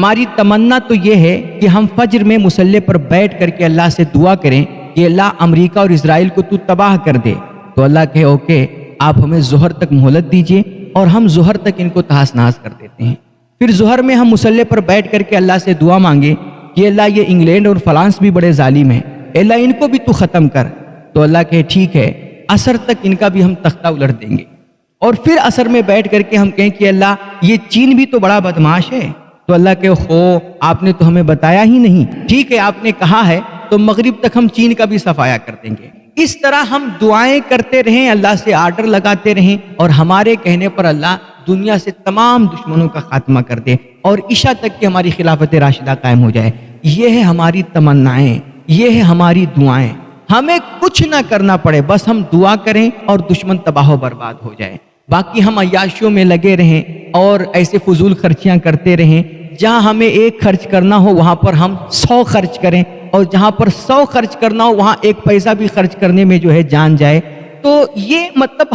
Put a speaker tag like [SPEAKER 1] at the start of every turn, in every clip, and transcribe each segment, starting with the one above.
[SPEAKER 1] ہماری تمنا تو یہ ہے کہ ہم فجر میں مصلی پر بیٹھ کر کے اللہ سے دعا کریں کہ اللہ امریکہ اور اسرائیل کو تو تباہ کر دے، تو اللہ کہے اوکے آپ ہمیں ظہر تک مہلت دیجئے، اور ہم ظہر تک ان کو تہس نہس کر دیتے ہیں۔ پھر ظہر میں ہم مصلی پر بیٹھ کر کے اللہ سے دعا مانگیں کہ اللہ یہ انگلینڈ اور فرانس بھی بڑے ظالم ہیں، اللہ ان کو بھی تو ختم کر، تو اللہ کہے ٹھیک ہے عصر تک ان کا بھی ہم تختہ الٹ دیں گے۔ اور پھر عصر میں بیٹھ کر کے ہم کہیں کہ اللہ یہ چین بھی تو بڑا بدماش ہے، تو اللہ کہ آپ نے تو ہمیں بتایا ہی نہیں، ٹھیک ہے آپ نے کہا ہے تو مغرب تک ہم چین کا بھی صفایا کر دیں گے۔ اس طرح ہم دعائیں کرتے رہیں، اللہ سے آرڈر لگاتے رہیں، اور ہمارے کہنے پر اللہ دنیا سے تمام دشمنوں کا خاتمہ کر دے اور عشاء تک کی ہماری خلافت راشدہ قائم ہو جائے۔ یہ ہے ہماری تمنائیں، یہ ہے ہماری دعائیں، ہمیں کچھ نہ کرنا پڑے، بس ہم دعا کریں اور دشمن تباہ و برباد ہو جائے۔ باقی ہم عیاشیوں میں لگے رہیں اور ایسے فضول خرچیاں کرتے رہیں، جہاں ہمیں 1 خرچ کرنا ہو وہاں پر ہم 100 خرچ کریں، اور جہاں پر 100 خرچ کرنا ہو وہاں 1 پیسہ بھی خرچ کرنے میں جو ہے جان جائے۔ تو یہ مطلب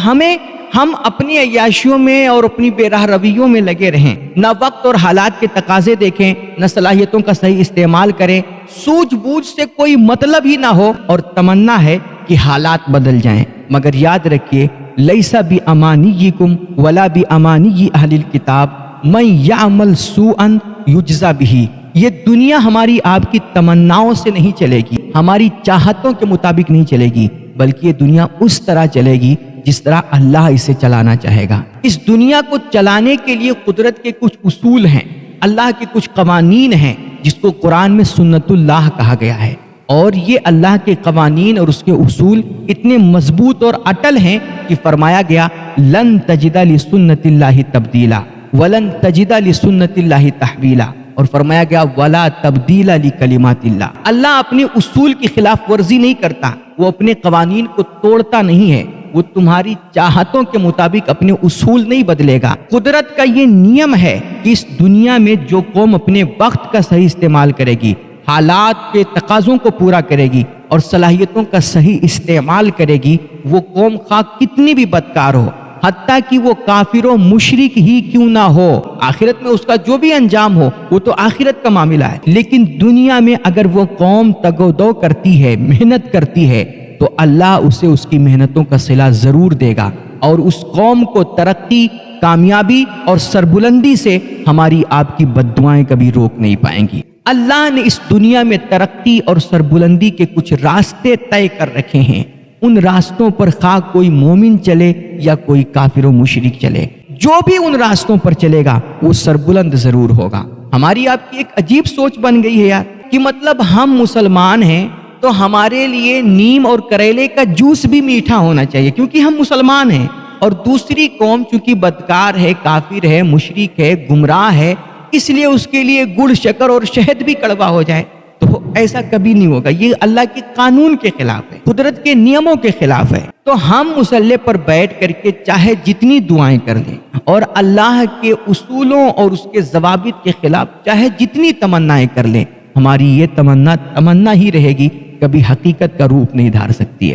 [SPEAKER 1] ہم اپنی عیاشیوں میں اور اپنی بے راہ رویوں میں لگے رہیں، نہ وقت اور حالات کے تقاضے دیکھیں، نہ صلاحیتوں کا صحیح استعمال کریں، سوجھ بوجھ سے کوئی مطلب ہی نہ ہو، اور تمنا ہے کہ حالات بدل جائیں۔ مگر یاد رکھیے لیسا بامانیکم ولا بامانی اہل الکتاب من یعمل سوءا یجزا بہ۔ یہ دنیا ہماری آپ کی تمناؤں سے نہیں چلے گی، ہماری چاہتوں کے مطابق نہیں چلے گی، بلکہ یہ دنیا اس طرح چلے گی جس طرح اللہ اسے چلانا چاہے گا۔ اس دنیا کو چلانے کے لیے قدرت کے کچھ اصول ہیں، اللہ کے کچھ قوانین ہیں، جس کو قرآن میں سنت اللہ کہا گیا ہے، اور یہ اللہ کے قوانین اور اس کے اصول اتنے مضبوط اور اٹل ہیں کہ فرمایا گیا لن تجد لسنت اللہ تبدیلا ولن تجد لسنت اللہ تحویلا، اور فرمایا گیا ولا تبدیل لکلمات اللہ۔ اللہ اپنے اصول کی خلاف ورزی نہیں کرتا، وہ اپنے قوانین کو توڑتا نہیں ہے، وہ تمہاری چاہتوں کے مطابق اپنے اصول نہیں بدلے گا۔ قدرت کا یہ نیم ہے کہ اس دنیا میں جو قوم اپنے وقت کا صحیح استعمال کرے گی، حالات کے تقاضوں کو پورا کرے گی اور صلاحیتوں کا صحیح استعمال کرے گی، وہ قوم خواہ کتنی بھی بدکار ہو، حتیٰ کہ وہ کافر و مشرک ہی کیوں نہ ہو، آخرت میں اس کا جو بھی انجام ہو وہ تو آخرت کا معاملہ ہے، لیکن دنیا میں اگر وہ قوم تگ و دو کرتی ہے، محنت کرتی ہے، تو اللہ اسے اس کی محنتوں کا صلہ ضرور دے گا، اور اس قوم کو ترقی، کامیابی اور سربلندی سے ہماری آپ کی بددعائیں کبھی روک نہیں پائیں گی۔ اللہ نے اس دنیا میں ترقی اور سربلندی کے کچھ راستے طے کر رکھے ہیں، ان راستوں پر خواہ کوئی مومن چلے یا کوئی کافر و مشرک چلے، جو بھی ان راستوں پر چلے گا وہ سربلند ضرور ہوگا۔ ہماری آپ کی ایک عجیب سوچ بن گئی ہے یار، کہ مطلب ہم مسلمان ہیں تو ہمارے لیے نیم اور کریلے کا جوس بھی میٹھا ہونا چاہیے کیونکہ ہم مسلمان ہیں، اور دوسری قوم چونکہ بدکار ہے، کافر ہے، مشرک ہے، گمراہ ہے، اس لیے اس کے لیے گڑ، شکر اور شہد بھی کڑوا ہو جائے، تو ایسا کبھی نہیں ہوگا۔ یہ اللہ کے قانون کے خلاف ہے، قدرت کے نیموں کے خلاف ہے۔ تو ہم مصلی پر بیٹھ کر کے چاہے جتنی دعائیں کر لیں، اور اللہ کے اصولوں اور اس کے ضوابط کے خلاف چاہے جتنی تمنائیں کر لیں، ہماری یہ تمنا ہی رہے گی، کبھی حقیقت کا روپ نہیں دھار سکتی ہے۔